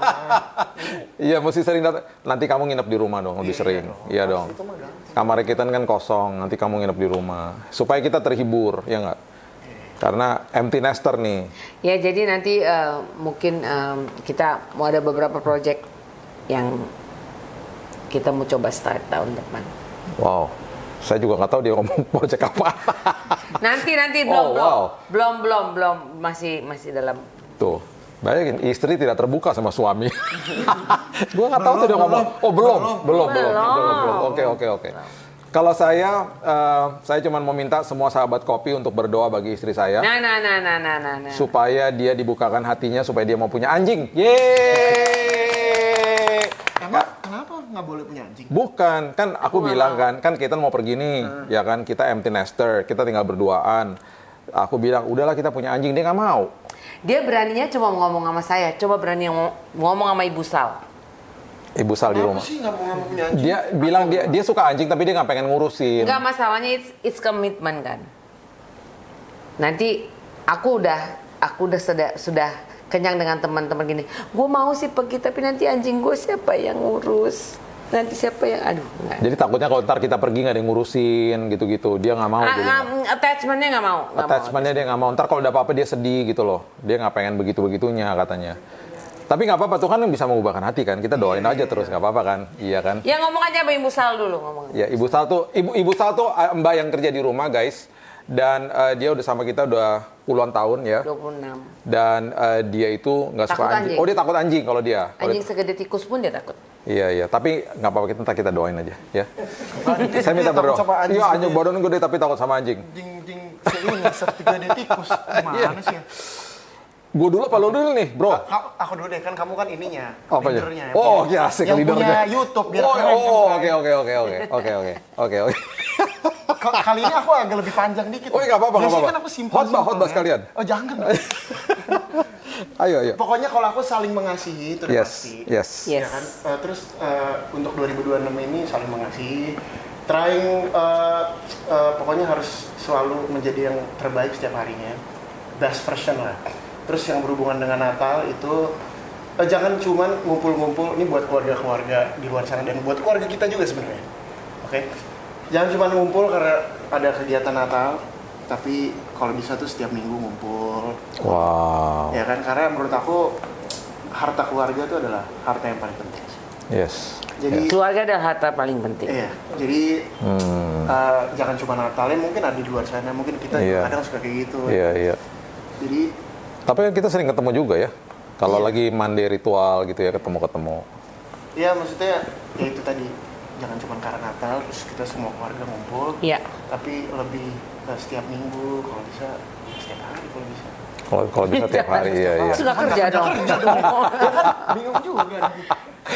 A: Iya, mesti sering datang. Nanti kamu nginep di rumah dong, lebih sering. Iya dong. Kamar kita kan kosong, nanti kamu nginep di rumah. Supaya kita terhibur, ya nggak? Karena empty nester nih.
B: Ya jadi nanti mungkin kita mau ada beberapa project yang kita mau coba start tahun depan.
A: Wow, saya juga nggak tahu dia ngomong proyek apa.
B: Nanti
A: Oh, wow.
B: belum masih dalam.
A: Tuh, bayangin istri tidak terbuka sama suami. Gua nggak tahu tuh dia ngomong. Oh belum. Oke. Kalau saya cuma mau minta semua sahabat kopi untuk berdoa bagi istri saya.
B: Nah.
A: Supaya dia dibukakan hatinya, supaya dia mau punya anjing. Yeay!
C: Emang kenapa nggak boleh punya anjing?
A: Bukan, kan aku bilang kan Keaton mau pergi nih, ya kan, kita empty nester, kita tinggal berduaan. Aku bilang, udahlah kita punya anjing, dia nggak mau.
B: Dia beraninya cuma ngomong sama saya, coba berani ngomong sama Ibu Sal.
A: Ibu Sal di
C: Kenapa
A: rumah.
C: sih nggak mau punya anjing?
A: Dia bilang dia suka anjing, tapi dia nggak pengen ngurusin.
B: Enggak, masalahnya it's commitment kan. Nanti aku udah sudah kenyang dengan teman-teman gini. Gue mau sih pergi, tapi nanti anjing gue siapa yang ngurus? Nanti siapa yang enggak.
A: Jadi takutnya kalau ntar kita pergi nggak ada yang ngurusin gitu-gitu. Dia nggak mau.
B: Attachment-nya nggak mau.
A: Attachment-nya dia nggak mau. Ntar kalau ada apa-apa dia sedih gitu loh. Dia nggak pengen begitu-begitunya katanya. Tapi nggak apa-apa, Tuhan bisa mengubahkan hati kan. Kita doain aja terus, nggak apa-apa kan. Iya kan.
B: Ya ngomong aja sama Ibu Sal dulu ngomong.
A: Ya Ibu Sal tuh mbak yang kerja di rumah guys. Dan dia udah sama kita udah puluhan tahun ya.
B: 26.
A: Dan dia itu nggak suka
B: Takut
A: anjing.
B: anjing.
A: Oh dia takut anjing kalau dia.
B: Anjing segede tikus pun dia takut.
A: Iya. Tapi nggak apa-apa, kita doain aja, ya. Saya minta
C: Takut
A: berdoa.
C: sama anjing
A: Iya, anjing
C: segede.
A: badan gede tapi takut sama anjing.
C: Anjing ini segede tikus. Gimana sih?
A: Gue dulu apa lu dulu nih, bro?
C: Aku dulu deh, kan kamu kan ininya,
A: Apa aja?
C: leadernya.
A: Oh, iya, asik
C: yang
A: leadernya.
C: punya YouTube biar keren kan.
A: Oke.
C: Kali ini aku agak lebih panjang dikit.
A: Oh, nggak apa-apa.
C: Biasanya kan aku simpel.
A: Hotbar sekalian.
C: Oh, jangan.
A: Ayo.
C: Pokoknya kalau aku saling mengasihi itu udah pasti.
A: Yes.
C: Ya kan? Terus untuk 2026 ini saling mengasihi, trying pokoknya harus selalu menjadi yang terbaik setiap harinya, best version lah. Terus yang berhubungan dengan Natal itu jangan cuman ngumpul-ngumpul ini buat keluarga-keluarga di luar sana dan buat keluarga kita juga sebenarnya. Oke? Jangan cuma ngumpul karena ada kegiatan Natal, tapi kalau bisa tuh setiap minggu ngumpul.
A: Wow.
C: Ya kan, karena menurut aku harta keluarga itu adalah harta yang paling penting.
A: Yes.
C: Jadi
B: Keluarga adalah harta paling penting.
C: iya, jadi jangan cuma Natalnya, mungkin ada di luar sana, mungkin kita juga kadang suka kayak gitu.
A: Iya.
C: Jadi
A: Tapi kan kita sering ketemu juga ya. Kalau
C: Iya.
A: lagi mandi ritual gitu ya, ketemu-ketemu.
C: ya maksudnya ya itu tadi, jangan cuma karena Natal terus kita semua keluarga ngumpul,
B: Iya.
C: tapi lebih setiap minggu, kalau bisa setiap hari kalau bisa.
A: Kalau bisa tiap hari, iya.
B: Sudah kerja dong.
C: Bingung juga nih.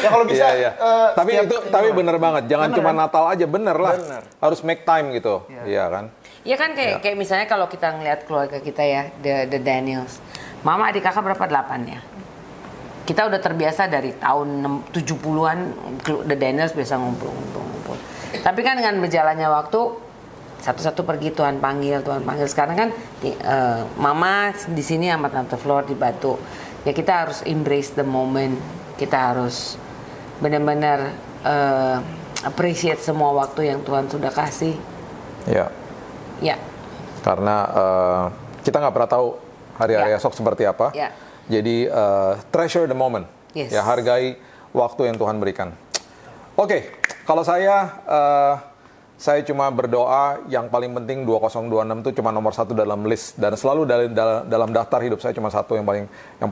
C: Ya kalau bisa.
A: Iya. Tapi bener banget. Jangan
C: Bener
A: cuma
C: kan?
A: Natal aja, bener lah.
C: Bener.
A: Harus make time gitu. Iya kan?
B: Ya kan kayak misalnya kalau kita ngeliat keluarga kita ya, the Daniels. Mama adik kakak berapa? 8 ya. Kita udah terbiasa dari tahun 70-an The Daniels biasa ngumpul. Tapi kan dengan berjalannya waktu satu-satu pergi Tuhan panggil. Sekarang kan Mama di sini sama Tante Flor di Batu. Ya kita harus embrace the moment. Kita harus benar-benar appreciate semua waktu yang Tuhan sudah kasih.
A: Iya.
B: Ya.
A: Karena kita nggak pernah tahu hari-hari esok seperti apa.
B: Ya.
A: Jadi treasure the moment.
B: Yes.
A: Ya, hargai waktu yang Tuhan berikan. Oke, kalau saya cuma berdoa yang paling penting 2026 itu cuma nomor 1 dalam list, dan selalu dalam daftar hidup saya cuma satu yang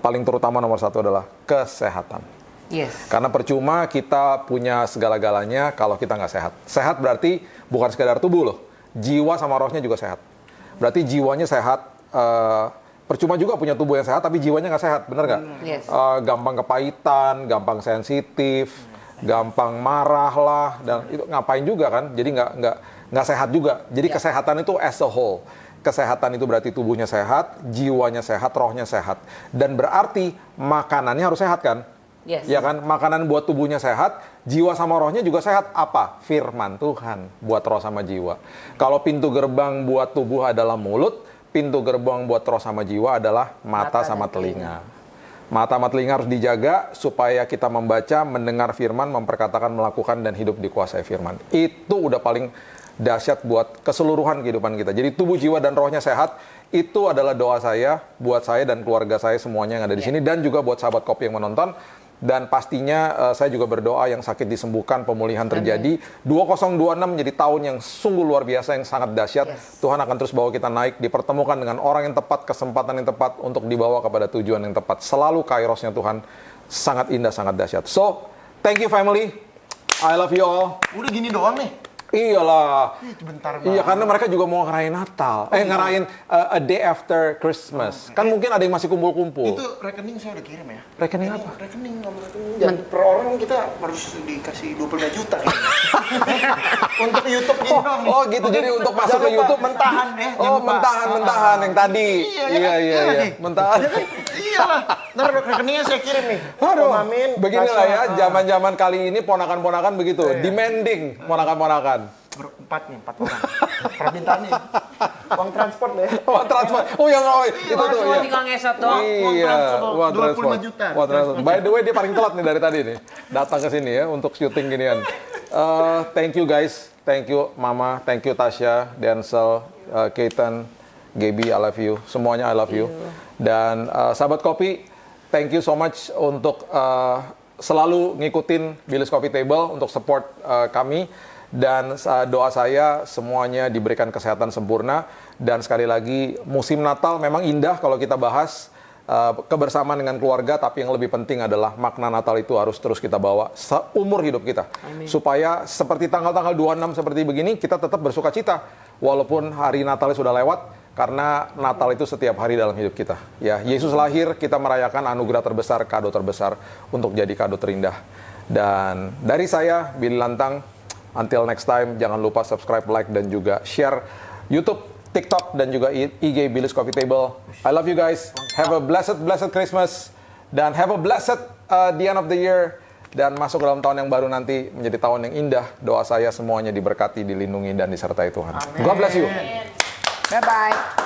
A: paling terutama, nomor 1 adalah kesehatan.
B: Yes.
A: Karena percuma kita punya segala-galanya kalau kita nggak sehat. Sehat berarti bukan sekedar tubuh loh, jiwa sama rohnya juga sehat. Berarti jiwanya sehat. Percuma juga punya tubuh yang sehat tapi jiwanya nggak sehat, bener nggak?
B: Yes.
A: Gampang kepahitan, gampang sensitif, gampang marah lah, dan itu ngapain juga kan? Jadi nggak sehat juga. Jadi kesehatan itu as a whole. Kesehatan itu berarti tubuhnya sehat, jiwanya sehat, rohnya sehat, dan berarti makanannya harus sehat kan?
B: Yes.
A: Ya kan? Makanan buat tubuhnya sehat, jiwa sama rohnya juga sehat. Apa? Firman Tuhan buat roh sama jiwa. Kalau pintu gerbang buat tubuh adalah mulut, pintu gerbang buat roh sama jiwa adalah mata sama telinga. Mata sama telinga harus dijaga supaya kita membaca, mendengar firman, memperkatakan, melakukan, dan hidup dikuasai firman. Itu udah paling dahsyat buat keseluruhan kehidupan kita. Jadi tubuh, jiwa, dan rohnya sehat, itu adalah doa saya, buat saya dan keluarga saya semuanya yang ada di sini, dan juga buat sahabat Kopi yang menonton. Dan pastinya saya juga berdoa yang sakit disembuhkan, pemulihan terjadi. 2026 menjadi tahun yang sungguh luar biasa, yang sangat dahsyat.
B: Yes.
A: Tuhan akan terus bawa kita naik, dipertemukan dengan orang yang tepat, kesempatan yang tepat untuk dibawa kepada tujuan yang tepat. Selalu kairosnya Tuhan sangat indah, sangat dahsyat. So, thank you family. I love you all.
C: Udah gini doang nih.
A: Iyalah.
C: Bentar
A: Iya,
C: banget.
A: karena mereka juga mau ngerayain Natal. Ngerayain a day after Christmas. Kan mungkin ada yang masih kumpul-kumpul.
C: Itu rekening saya udah kirim ya.
A: Rekening apa?
C: Rekening, nomor rekening. Dan per orang kita harus dikasih 25 juta. Ya. Untuk YouTube gini doang nih.
A: Oh gitu, jadi untuk masuk ke YouTube
C: mentahan ya.
A: Oh, mentahan yang tadi. Iya. Mentahan.
C: Iya lah. Ntar rekeningnya saya kirim nih.
A: Aduh,
C: Om Amin,
A: beginilah ya,
C: Tasya,
A: zaman-zaman kali ini ponakan-ponakan begitu, demanding ponakan-ponakan.
C: Berempat nih, 4 orang. Permintaan nih. Uang transport ya.
A: Oh, transport. Oh, itu tuh
B: Cuma
A: ya.
B: tinggal ngesot doang.
A: Iya, uang
C: 25
A: transport.
C: juta.
A: Uang transport. By the way, dia paling telat nih dari tadi nih. Datang ke sini ya untuk syuting ginian. Thank you guys. Thank you Mama, thank you Tasya, Denzel, Keaton, Gaby, I love you. Semuanya I love you. Dan sahabat Kopi, thank you so much untuk selalu ngikutin Billy's Coffee Table, untuk support kami. Dan doa saya semuanya diberikan kesehatan sempurna. Dan sekali lagi, musim Natal memang indah kalau kita bahas. kebersamaan dengan keluarga, tapi yang lebih penting adalah makna Natal itu harus terus kita bawa seumur hidup kita.
B: Amin.
A: Supaya seperti tanggal-tanggal 26 seperti begini, kita tetap bersuka cita. Walaupun hari Natalnya sudah lewat, karena Natal itu setiap hari dalam hidup kita. Ya, Yesus lahir, kita merayakan anugerah terbesar, kado terbesar untuk jadi kado terindah. Dan dari saya, Billy Lantang, until next time, jangan lupa subscribe, like, dan juga share YouTube, TikTok, dan juga IG Billy's Coffee Table. I love you guys. Have a blessed Christmas. Dan have a blessed the end of the year. Dan masuk dalam tahun yang baru nanti menjadi tahun yang indah. Doa saya semuanya diberkati, dilindungi, dan disertai Tuhan. God bless you.
B: Bye-bye.